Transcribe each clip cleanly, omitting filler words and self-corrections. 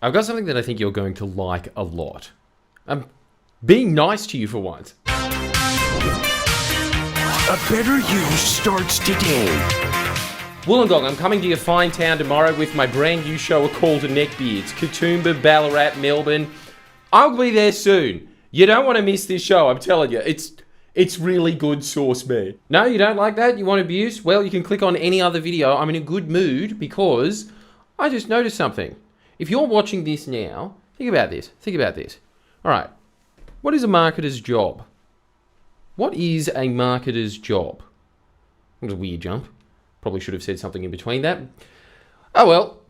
I've got something that I think you're going to like a lot. I'm being nice to you for once. A better you starts today. Wollongong, I'm coming to your fine town tomorrow with my brand new show, A Call to Neckbeards. Katoomba, Ballarat, Melbourne. I'll be there soon. You don't want to miss this show, I'm telling you. It's really good sauce, man. No, you don't like that? You want abuse? Well, you can click on any other video. I'm in a good mood because I just noticed something. If you're watching this now, think about this. All right. What is a marketer's job? What is a marketer's job? That was a weird jump. Probably should have said something in between that. Oh well,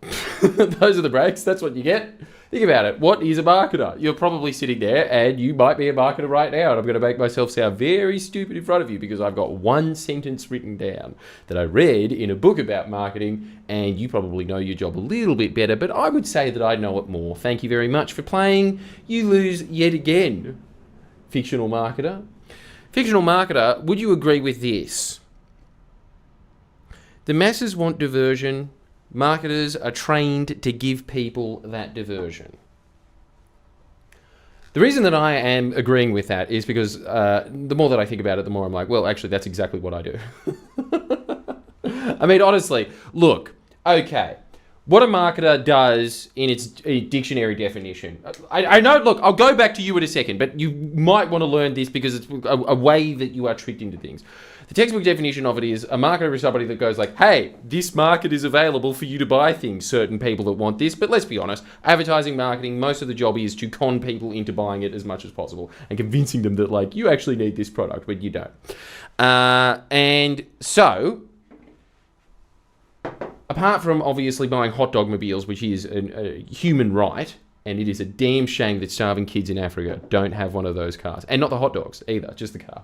those are the breaks. That's what you get. Think about it. What is a marketer? You're probably sitting there and you might be a marketer right now, and I'm going to make myself sound very stupid in front of you because I've got one sentence written down that I read in a book about marketing, and you probably know your job a little bit better, but I would say that I know it more. Thank you very much for playing. You lose yet again, fictional marketer. Fictional marketer, would you agree with this? The masses want diversion. Marketers are trained to give people that diversion. The reason that I am agreeing with that is because the more that I think about it, the more I'm like, well, actually, that's exactly what I do. I mean, honestly, look, okay. What a marketer does in its dictionary definition. I know, look, I'll go back to you in a second, but you might want to learn this because it's a way that you are tricked into things. The textbook definition of it is a marketer is somebody that goes like, hey, this market is available for you to buy things, certain people that want this. But let's be honest, advertising marketing, most of the job is to con people into buying it as much as possible and convincing them that, like, you actually need this product, but you don't. And so, apart from obviously buying hot dog mobiles, which is a human right, and it is a damn shame that starving kids in Africa don't have one of those cars. And not the hot dogs either, just the car.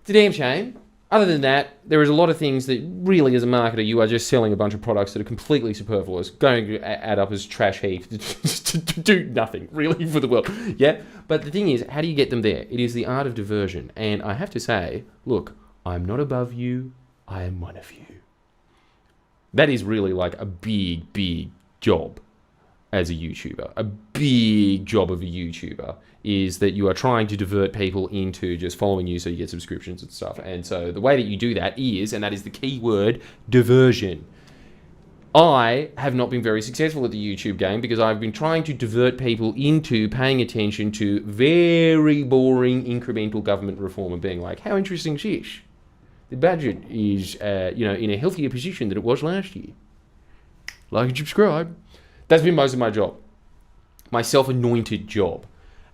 It's a damn shame. Other than that, there is a lot of things that really, as a marketer, you are just selling a bunch of products that are completely superfluous, going to add up as trash heap to do nothing, really, for the world. Yeah? But the thing is, how do you get them there? It is the art of diversion. And I have to say, look, I'm not above you. I am one of you. That is really like a big, big job as a YouTuber. A big job of a YouTuber is that you are trying to divert people into just following you so you get subscriptions and stuff. And so the way that you do that is, and that is the key word, diversion. I have not been very successful at the YouTube game because I've been trying to divert people into paying attention to very boring incremental government reform and being like, how interesting is this? The budget is, in a healthier position than it was last year. Like and subscribe. That's been most of my job. My self-anointed job.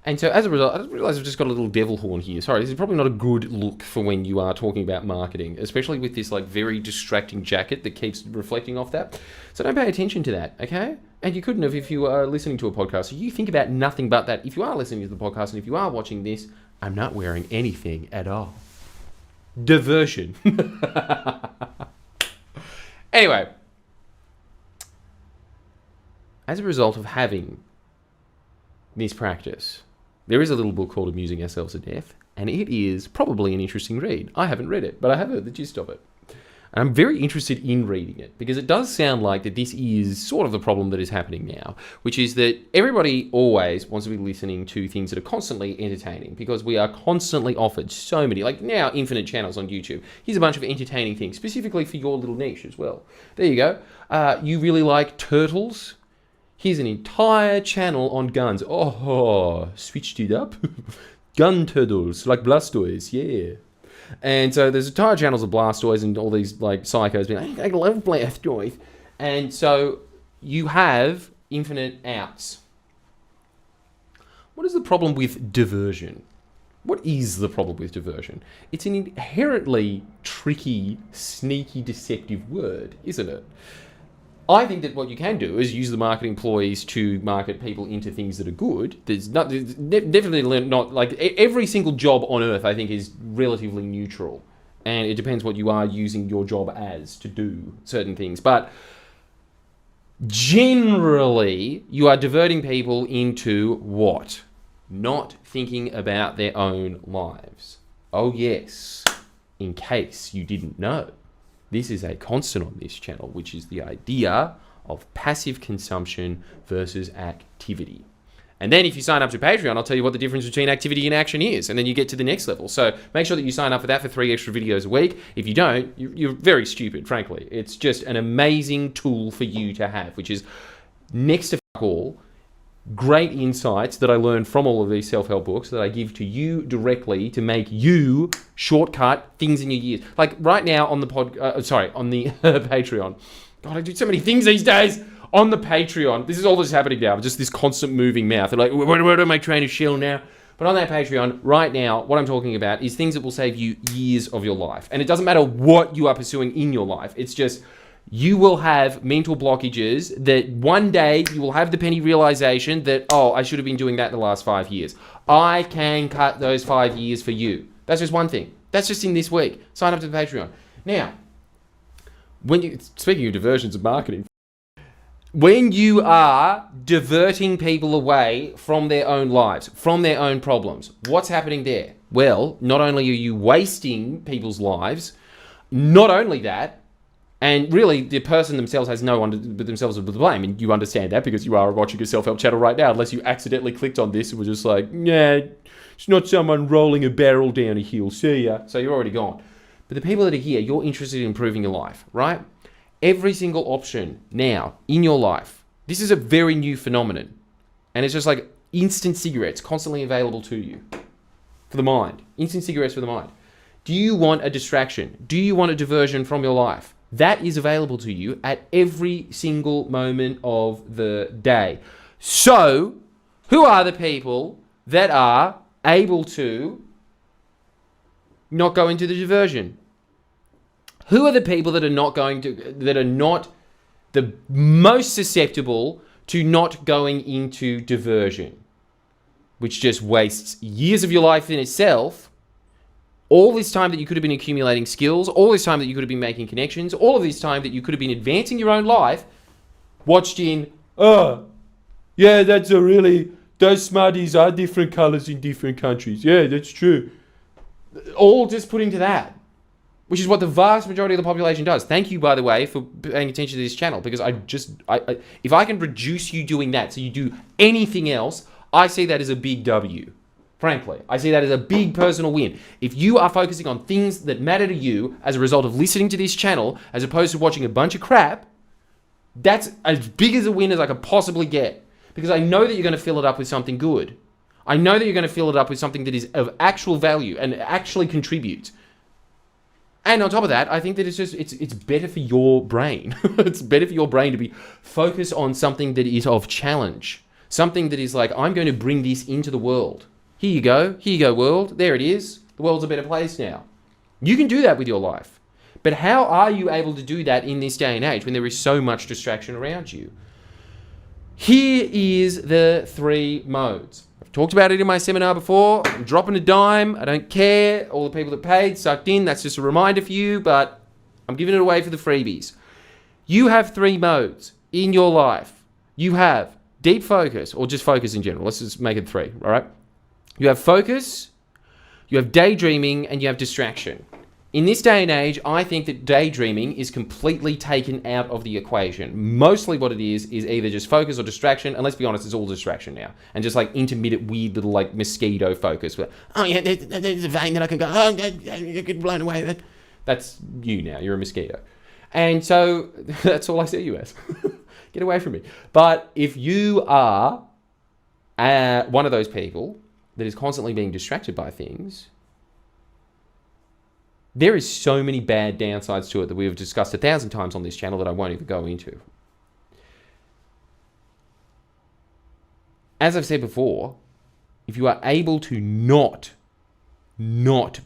And so as a result, I just realised I've just got a little devil horn here. Sorry, this is probably not a good look for when you are talking about marketing, especially with this like very distracting jacket that keeps reflecting off that. So don't pay attention to that, okay? And you couldn't have if you are listening to a podcast. So you think about nothing but that. If you are listening to the podcast and if you are watching this, I'm not wearing anything at all. Diversion. Anyway, as a result of having this practice, there is a little book called Amusing Ourselves to Death, and it is probably an interesting read. I haven't read it, but I have heard the gist of it. And I'm very interested in reading it, because it does sound like that this is sort of the problem that is happening now, which is that everybody always wants to be listening to things that are constantly entertaining, because we are constantly offered so many, like now infinite channels on YouTube. Here's a bunch of entertaining things, specifically for your little niche as well. There you go. You really like turtles? Here's an entire channel on guns. Oh, switched it up. Gun turtles, like Blastoise, yeah. And so there's entire channels of Blastoise and all these like psychos being like, I love Blastoise. And so you have infinite outs. What is the problem with diversion? What is the problem with diversion? It's an inherently tricky, sneaky, deceptive word, isn't it? I think that what you can do is use the marketing ploys to market people into things that are good. There's definitely not, like, every single job on earth, I think, is relatively neutral. And it depends what you are using your job as to do certain things. But generally, you are diverting people into what? Not thinking about their own lives. Oh yes, in case you didn't know. This is a constant on this channel, which is the idea of passive consumption versus activity. And then if you sign up to Patreon, I'll tell you what the difference between activity and action is. And then you get to the next level. So make sure that you sign up for that for 3 extra videos a week. If you don't, you're very stupid, frankly. It's just an amazing tool for you to have, which is next to fuck all, great insights that I learned from all of these self-help books that I give to you directly to make you shortcut things in your years. Like right now on the on the Patreon. God, I do so many things these days. On the Patreon, this is all that's happening now, just this constant moving mouth. They're like, where am I trying to shill now? But on that Patreon, right now, what I'm talking about is things that will save you years of your life. And it doesn't matter what you are pursuing in your life. It's just, you will have mental blockages that one day you will have the penny realization that, oh, I should have been doing that in the last 5 years. I can cut those 5 years for you. That's just one thing. That's just in this week. Sign up to the Patreon. Now, speaking of diversions of marketing, when you are diverting people away from their own lives, from their own problems, what's happening there? Well, not only are you wasting people's lives, not only that, and really the person themselves has no one but themselves to blame, and you understand that because you are watching a self-help channel right now, unless you accidentally clicked on this and were just like, yeah, it's not someone rolling a barrel down a hill, see ya. So you're already gone. But the people that are here, you're interested in improving your life, right? Every single option now in your life, this is a very new phenomenon. And it's just like instant cigarettes constantly available to you for the mind. Instant cigarettes for the mind. Do you want a distraction? Do you want a diversion from your life? That is available to you at every single moment of the day. So, who are the people that are able to not go into the diversion? Who are the people that are not the most susceptible to not going into diversion, which just wastes years of your life in itself, all this time that you could have been accumulating skills, all this time that you could have been making connections, all of this time that you could have been advancing your own life, watched in, oh, yeah, those Smarties are different colors in different countries. Yeah, that's true. All just put into that. Which is what the vast majority of the population does. Thank you, by the way, for paying attention to this channel, because if I can reduce you doing that so you do anything else, I see that as a big W. Frankly, I see that as a big personal win. If you are focusing on things that matter to you as a result of listening to this channel, as opposed to watching a bunch of crap, that's as big as a win as I could possibly get. Because I know that you're going to fill it up with something good. I know that you're going to fill it up with something that is of actual value and actually contributes. And on top of that, I think that it's better for your brain. It's better for your brain to be focused on something that is of challenge. Something that is like, I'm going to bring this into the world. Here you go, world. There it is. The world's a better place now. You can do that with your life. But how are you able to do that in this day and age when there is so much distraction around you? Here is the 3 modes. I've talked about it in my seminar before. I'm dropping a dime. I don't care. All the people that paid, sucked in. That's just a reminder for you, but I'm giving it away for the freebies. You have 3 modes in your life. You have deep focus, or just focus in general. Let's just make it 3, all right? You have focus, you have daydreaming, and you have distraction. In this day and age, I think that daydreaming is completely taken out of the equation. Mostly what it is either just focus or distraction, and let's be honest, it's all distraction now. And just like intermittent, weird little like mosquito focus. Where, oh yeah, there's a vein that I can go, oh, I get blown away. That's you now, you're a mosquito. And so that's all I see you as. Get away from me. But if you are one of those people that is constantly being distracted by things, there is so many bad downsides to it that we have discussed 1,000 times on this channel that I won't even go into. As I've said before, if you are able to not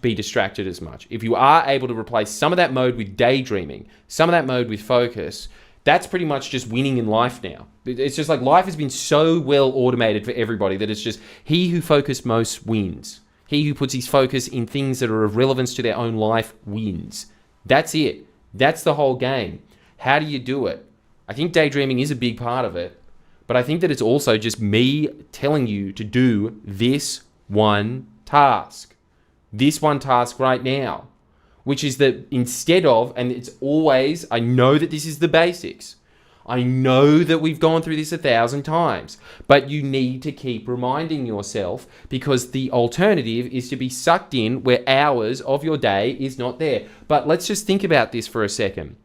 be distracted as much, if you are able to replace some of that mode with daydreaming, some of that mode with focus, that's pretty much just winning in life now. It's just like life has been so well automated for everybody that it's just he who focused most wins. He who puts his focus in things that are of relevance to their own life wins. That's it. That's the whole game. How do you do it? I think daydreaming is a big part of it, but I think that it's also just me telling you to do this one task. This one task right now, which is that instead of, and it's always, I know that this is the basics, I know that we've gone through this 1,000 times, but you need to keep reminding yourself, because the alternative is to be sucked in where hours of your day is not there. But let's just think about this for a second.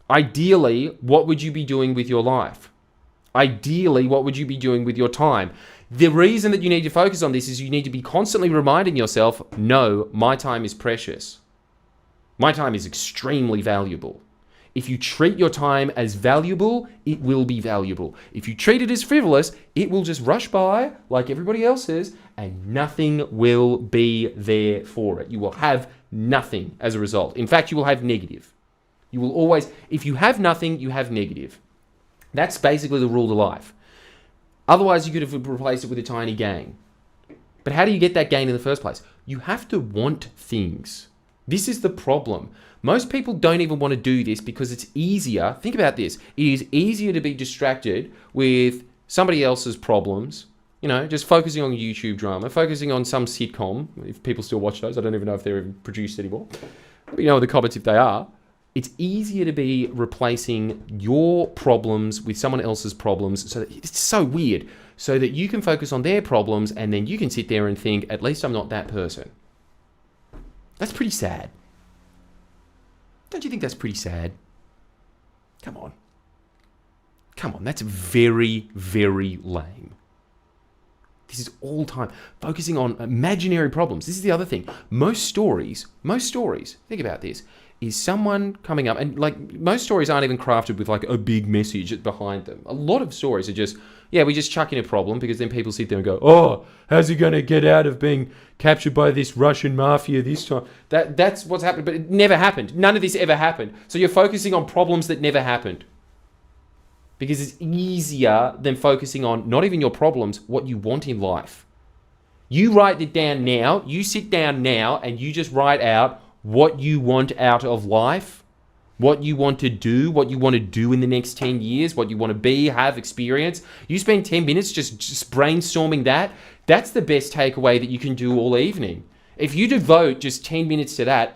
Ideally, what would you be doing with your life? Ideally, what would you be doing with your time? The reason that you need to focus on this is you need to be constantly reminding yourself, no, my time is precious. My time is extremely valuable. If you treat your time as valuable, it will be valuable. If you treat it as frivolous, it will just rush by like everybody else's, and nothing will be there for it. You will have nothing as a result. In fact, you will have negative. You will always, if you have nothing, you have negative. That's basically the rule of life. Otherwise, you could have replaced it with a tiny gain. But how do you get that gain in the first place? You have to want things. This is the problem. Most people don't even want to do this because it's easier. Think about this. It is easier to be distracted with somebody else's problems, you know, just focusing on YouTube drama, focusing on some sitcom, if people still watch those. I don't even know if they're even produced anymore. But you know in the comments if they are. It's easier to be replacing your problems with someone else's problems. So that it's so weird. So that you can focus on their problems, and then you can sit there and think, at least I'm not that person. That's pretty sad. Don't you think that's pretty sad? Come on. Come on, that's very, very lame. This is all time focusing on imaginary problems. This is the other thing. Most stories, think about this, is someone coming up, and like most stories aren't even crafted with like a big message behind them. A lot of stories are just, yeah, we just chuck in a problem because then people sit there and go, oh, how's he going to get out of being captured by this Russian mafia this time? That's what's happened, but it never happened. None of this ever happened. So you're focusing on problems that never happened. Because it's easier than focusing on not even your problems, what you want in life. You write it down now, you sit down now, and you just write out what you want out of life, what you want to do in the next 10 years, what you want to be, have, experience. You spend 10 minutes just brainstorming that. That's the best takeaway that you can do all evening. If you devote just 10 minutes to that,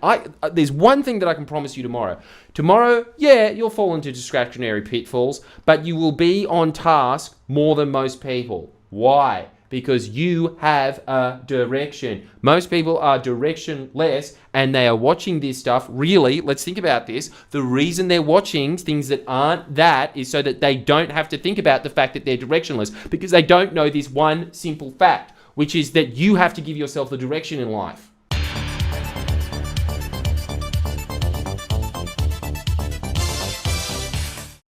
there's one thing that I can promise you tomorrow. Tomorrow, yeah, you'll fall into distractionary pitfalls, but you will be on task more than most people. Why? Because you have a direction. Most people are directionless, and they are watching this stuff. Really, let's think about this. The reason they're watching things that aren't that is so that they don't have to think about the fact that they're directionless, because they don't know this one simple fact, which is that you have to give yourself the direction in life.